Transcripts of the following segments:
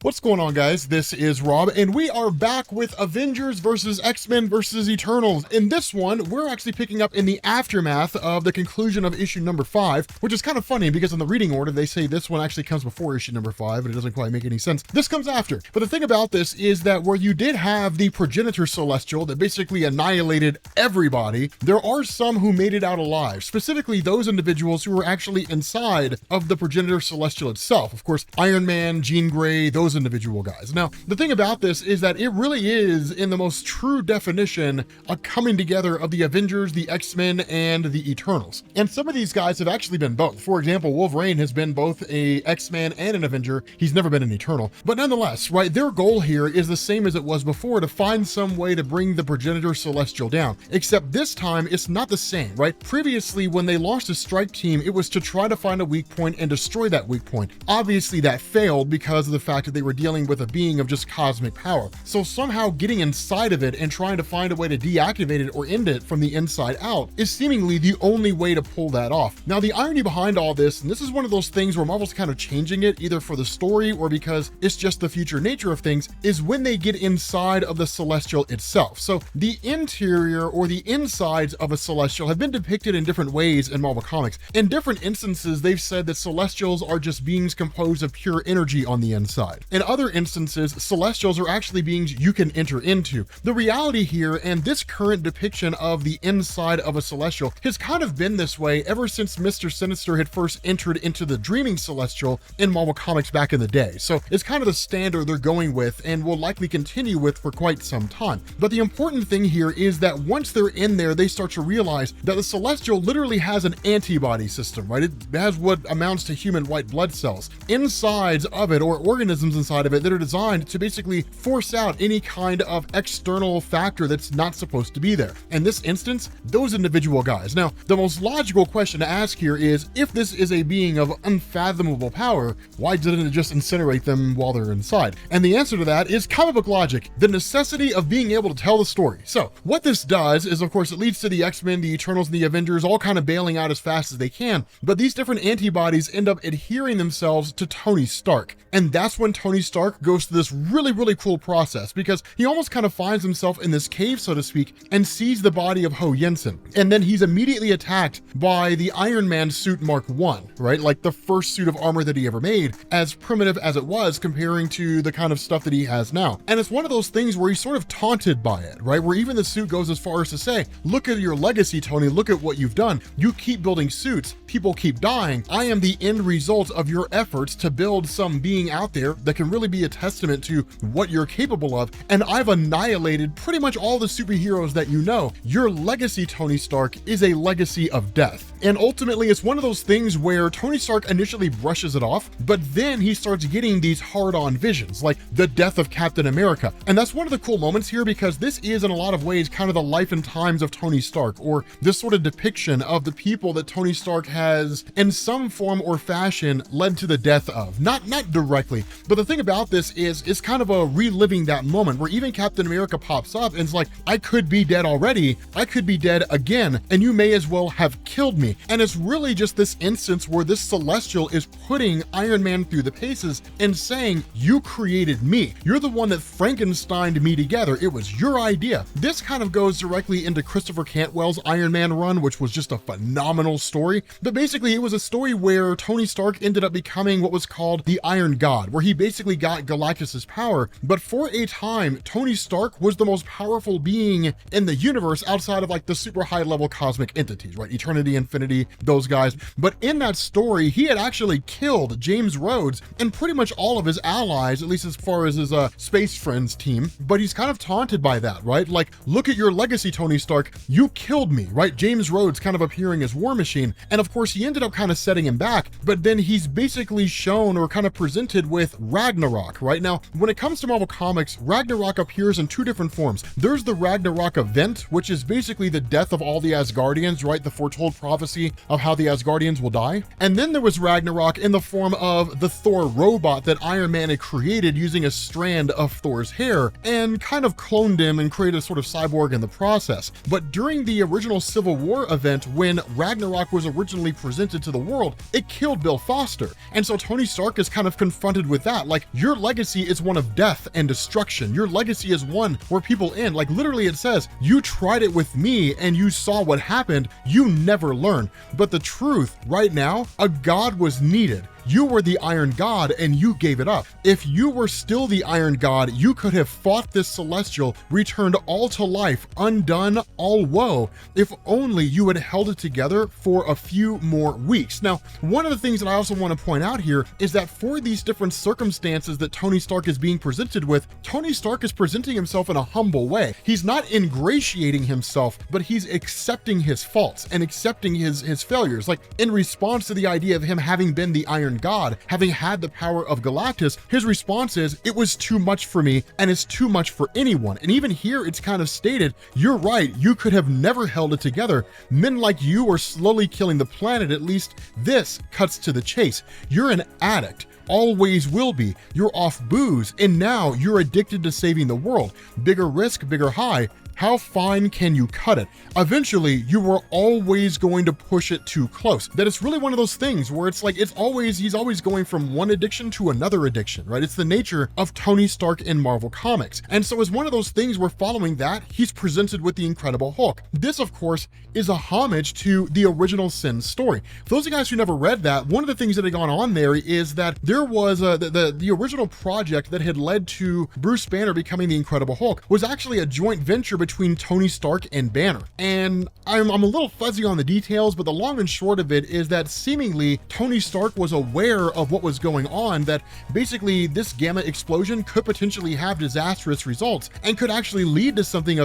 What's going on, guys? This is Rob, and we are back with Avengers versus X-Men versus Eternals. In this one, we're actually picking up in the aftermath of the conclusion of issue number 5, which is kind of funny because in the reading order, they say this one actually comes before issue number 5, but it doesn't quite make any sense. This comes after. But the thing about this is that where you did have the progenitor celestial that basically annihilated everybody, there are some who made it out alive, specifically those individuals who were actually inside of the progenitor celestial itself. Of course, Iron Man, Jean Grey, those individual guys. Now, the thing about this is that it really is, in the most true definition, a coming together of the Avengers, the X-Men, and the Eternals. And some of these guys have actually been both. For example, Wolverine has been both a X-Man and an Avenger. He's never been an Eternal. But nonetheless, right, their goal here is the same as it was before, to find some way to bring the progenitor celestial down. Except this time, it's not the same, right? Previously, when they launched a strike team, it was to try to find a weak point and destroy that weak point. Obviously, that failed because of the fact that they were dealing with a being of just cosmic power. So somehow getting inside of it and trying to find a way to deactivate it or end it from the inside out is seemingly the only way to pull that off. Now, the irony behind all this, and this is one of those things where Marvel's kind of changing it either for the story or because it's just the future nature of things, is when they get inside of the celestial itself. So the interior or the insides of a celestial have been depicted in different ways in Marvel Comics. In different instances, they've said that celestials are just beings composed of pure energy on the inside. In other instances, celestials are actually beings you can enter into. The reality here, and this current depiction of the inside of a celestial, has kind of been this way ever since Mr. Sinister had first entered into the dreaming celestial in Marvel Comics back in the day. So it's kind of the standard they're going with and will likely continue with for quite some time. But the important thing here is that once they're in there, they start to realize that the celestial literally has an antibody system, right? It has what amounts to human white blood cells insides of it, or organisms inside of it, that are designed to basically force out any kind of external factor that's not supposed to be there. In this instance, those individual guys. Now, the most logical question to ask here is, if this is a being of unfathomable power, why didn't it just incinerate them while they're inside? And the answer to that is comic book logic, the necessity of being able to tell the story. So what this does is, of course, it leads to the X-Men, the Eternals, and the Avengers all kind of bailing out as fast as they can, but these different antibodies end up adhering themselves to Tony Stark. And that's when Tony Stark goes through this really cool process, because he almost kind of finds himself in this cave, so to speak, and sees the body of Ho Jensen. And then he's immediately attacked by the Iron Man suit Mark I, right? Like the first suit of armor that he ever made, as primitive as it was comparing to the kind of stuff that he has now. And it's one of those things where he's sort of taunted by it, right? Where even the suit goes as far as to say, look at your legacy, Tony, look at what you've done. You keep building suits, people keep dying. I am the end result of your efforts to build some being out there that can really be a testament to what you're capable of, and I've annihilated pretty much all the superheroes that you know. Your legacy, Tony Stark, is a legacy of death. And ultimately, it's one of those things where Tony Stark initially brushes it off, but then he starts getting these hard-on visions, like the death of Captain America. And that's one of the cool moments here, because this is in a lot of ways kind of the life and times of Tony Stark, or this sort of depiction of the people that Tony Stark has in some form or fashion led to the death of. Not directly, but the thing about this is it's kind of a reliving that moment where even Captain America pops up and it's like, I could be dead already, I could be dead again, and you may as well have killed me. And it's really just this instance where this celestial is putting Iron Man through the paces and saying, you created me. You're the one that Frankensteined me together. It was your idea. This kind of goes directly into Christopher Cantwell's Iron Man run, which was just a phenomenal story. But basically, it was a story where Tony Stark ended up becoming what was called the Iron God, where he basically got Galactus's power. But for a time, Tony Stark was the most powerful being in the universe outside of like the super high level cosmic entities, right? Eternity, Infinity, those guys. But in that story, he had actually killed James Rhodes and pretty much all of his allies, at least as far as his space friends team. But he's kind of taunted by that, right? Like, look at your legacy, Tony Stark. You killed me, right? James Rhodes kind of appearing as War Machine. And of course, he ended up kind of setting him back, but then he's basically shown or kind of presented with Ragnarok, right? Now, when it comes to Marvel Comics, Ragnarok appears in two different forms. There's the Ragnarok event, which is basically the death of all the Asgardians, right? The foretold prophecy of how the Asgardians will die. And then there was Ragnarok in the form of the Thor robot that Iron Man had created using a strand of Thor's hair and kind of cloned him and created a sort of cyborg in the process. But during the original Civil War event, when Ragnarok was originally presented to the world, it killed Bill Foster. And so Tony Stark is kind of confronted with that. like, your legacy is one of death and destruction. Your legacy is one where people end. Like, literally it says, you tried it with me and you saw what happened. You never learn. But the truth right now, a God was needed. You were the Iron God and you gave it up. If you were still the Iron God, you could have fought this Celestial, returned all to life, undone all woe, if only you had held it together for a few more weeks. Now, one of the things that I also want to point out here is that for these different circumstances that Tony Stark is being presented with, Tony Stark is presenting himself in a humble way. He's not ingratiating himself, but he's accepting his faults and accepting his failures. Like, in response to the idea of him having been the Iron God, having had the power of Galactus, his response is, it was too much for me and it's too much for anyone. And even here it's kind of stated, you're right, you could have never held it together. Men like you are slowly killing the planet. At least this cuts to the chase. You're an addict. Always will be. You're off booze and now you're addicted to saving the world. Bigger risk, bigger high. How fine can you cut it? Eventually, you were always going to push it too close. That it's really one of those things where it's like, he's always going from one addiction to another addiction, right? It's the nature of Tony Stark in Marvel Comics. And so it's one of those things where following that, he's presented with the Incredible Hulk. This, of course, is a homage to the original Sin story. For those of you guys who never read that, one of the things that had gone on there is that there was the original project that had led to Bruce Banner becoming the Incredible Hulk was actually a joint venture between Tony Stark and Banner. And I'm a little fuzzy on the details, but the long and short of it is that seemingly Tony Stark was aware of what was going on, that basically this gamma explosion could potentially have disastrous results and could actually lead to something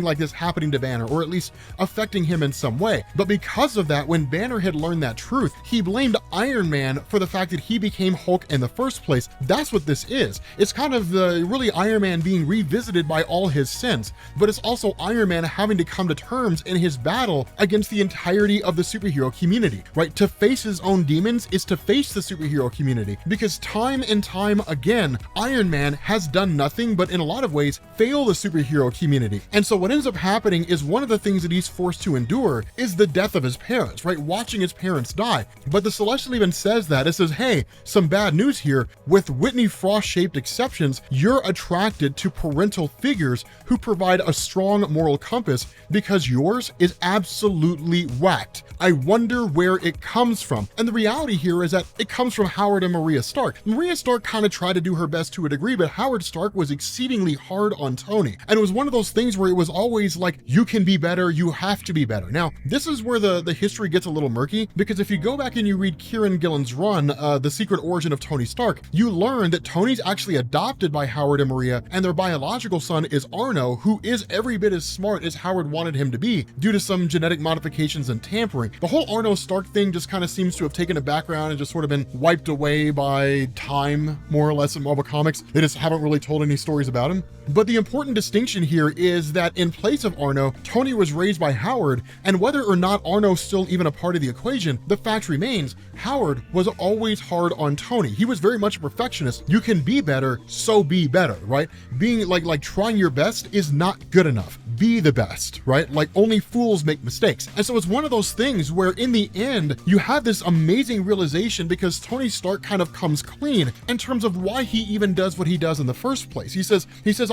like this happening to Banner, or at least affecting him in some way. But because of that, when Banner had learned that truth, he blamed Iron Man for the fact that he became Hulk in the first place. That's what this is. It's kind of really Iron Man being revisited by all his sins, but it's also Iron Man having to come to terms in his battle against the entirety of the superhero community, right? To face his own demons is to face the superhero community, because time and time again, Iron Man has done nothing but in a lot of ways fail the superhero community. And so what ends up happening is one of the things that he's forced to endure is the death of his parents, right? Watching his parents die. But the Celestial even says that, it says, hey, some bad news here. With Whitney Frost-shaped exceptions, you're attracted to parental figures who provide a strong moral compass, because yours is absolutely whacked. I wonder where it comes from. And the reality here is that it comes from Howard and Maria Stark. Maria Stark kind of tried to do her best to a degree, but Howard Stark was exceedingly hard on Tony. And it was one of those things where it was always like, you can be better, you have to be better. Now, this is where the history gets a little murky, because if you go back and you read Kieron Gillen's run, The Secret Origin of Tony Stark, you learn that Tony's actually adopted by Howard and Maria, and their biological son is Arno, who is every bit as smart as Howard wanted him to be due to some genetic modifications and tampering. The whole Arno Stark thing just kind of seems to have taken a background and just sort of been wiped away by time, more or less, in Marvel Comics. They just haven't really told any stories about him. But the important distinction here is that in place of Arno, Tony was raised by Howard, and whether or not Arno's still even a part of the equation, the fact remains, Howard was always hard on Tony. He was very much a perfectionist. You can be better, so be better, right? Being like trying your best is not good enough. Be the best, right? Like, only fools make mistakes. And so it's one of those things where in the end, you have this amazing realization, because Tony Stark kind of comes clean in terms of why he even does what he does in the first place. He says,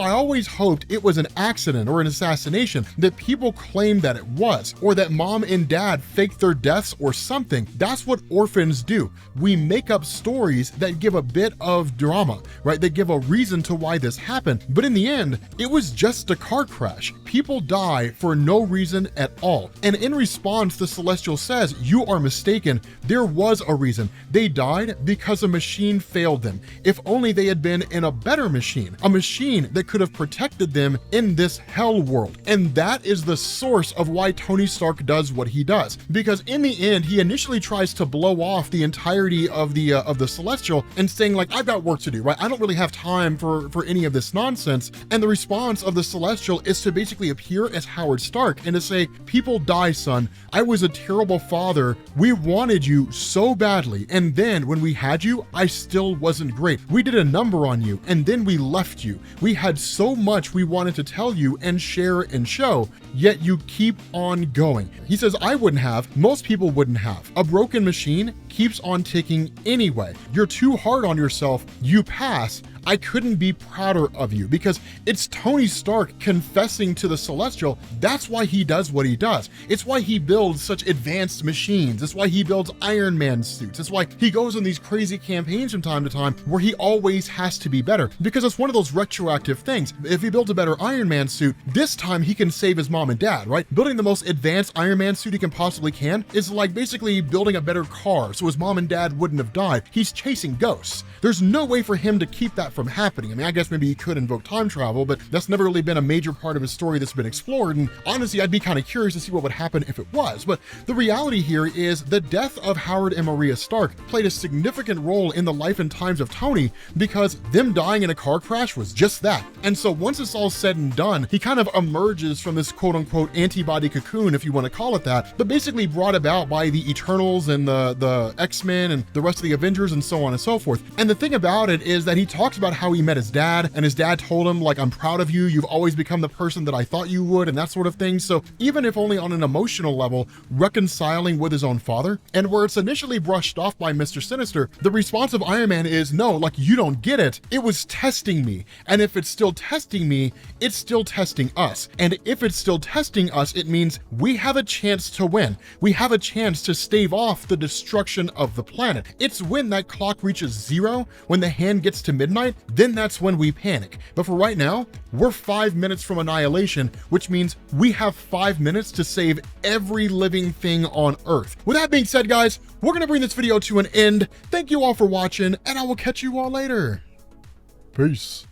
I always hoped it was an accident or an assassination, that people claimed that it was, or that mom and dad faked their deaths or something. That's what orphans do. We make up stories that give a bit of drama, right? They give a reason to why this happened. But in the end, it was just a car crash. People die for no reason at all. And in response, the Celestial says, you are mistaken. There was a reason. They died because a machine failed them. If only they had been in a better machine, a machine that could have protected them in this hell world. And that is the source of why Tony Stark does what he does. Because in the end, he initially tries to blow off the entirety of the Celestial and saying like, I've got work to do, right? I don't really have time for any of this nonsense. And the response of the Celestial is is to basically appear as Howard Stark and to say, people die, son. I was a terrible father. We wanted you so badly. And then when we had you, I still wasn't great. We did a number on you and then we left you. We had so much we wanted to tell you and share and show, yet you keep on going. He says, I wouldn't have, most people wouldn't have. A broken machine keeps on ticking anyway. You're too hard on yourself. You pass. I couldn't be prouder of you, because it's Tony Stark confessing to the Celestial. That's why he does what he does. It's why he builds such advanced machines. It's why he builds Iron Man suits. It's why he goes on these crazy campaigns from time to time where he always has to be better, because it's one of those retroactive things. If he builds a better Iron Man suit, this time he can save his mom and dad, right? Building the most advanced Iron Man suit he can possibly can is like basically building a better car so his mom and dad wouldn't have died. He's chasing ghosts. There's no way for him to keep that from happening. I mean, I guess maybe he could invoke time travel, but that's never really been a major part of his story that's been explored. And honestly, I'd be kind of curious to see what would happen if it was. But the reality here is the death of Howard and Maria Stark played a significant role in the life and times of Tony, because them dying in a car crash was just that. And so once it's all said and done, he kind of emerges from this quote unquote antibody cocoon, if you want to call it that, but basically brought about by the Eternals and the X-Men and the rest of the Avengers and so on and so forth. And the thing about it is that he talks about how he met his dad, and his dad told him, like, I'm proud of you. You've always become the person that I thought you would, and that sort of thing. So even if only on an emotional level, reconciling with his own father, and where it's initially brushed off by Mr. Sinister, the response of Iron Man is, no, like, you don't get it. It was testing me. And if it's still testing me, it's still testing us. And if it's still testing us, it means we have a chance to win. We have a chance to stave off the destruction of the planet. It's when that clock reaches zero, when the hand gets to midnight, then that's when we panic. But for right now, we're 5 minutes from annihilation, which means we have 5 minutes to save every living thing on Earth. With that being said, guys, we're going to bring this video to an end. Thank you all for watching, and I will catch you all later. Peace.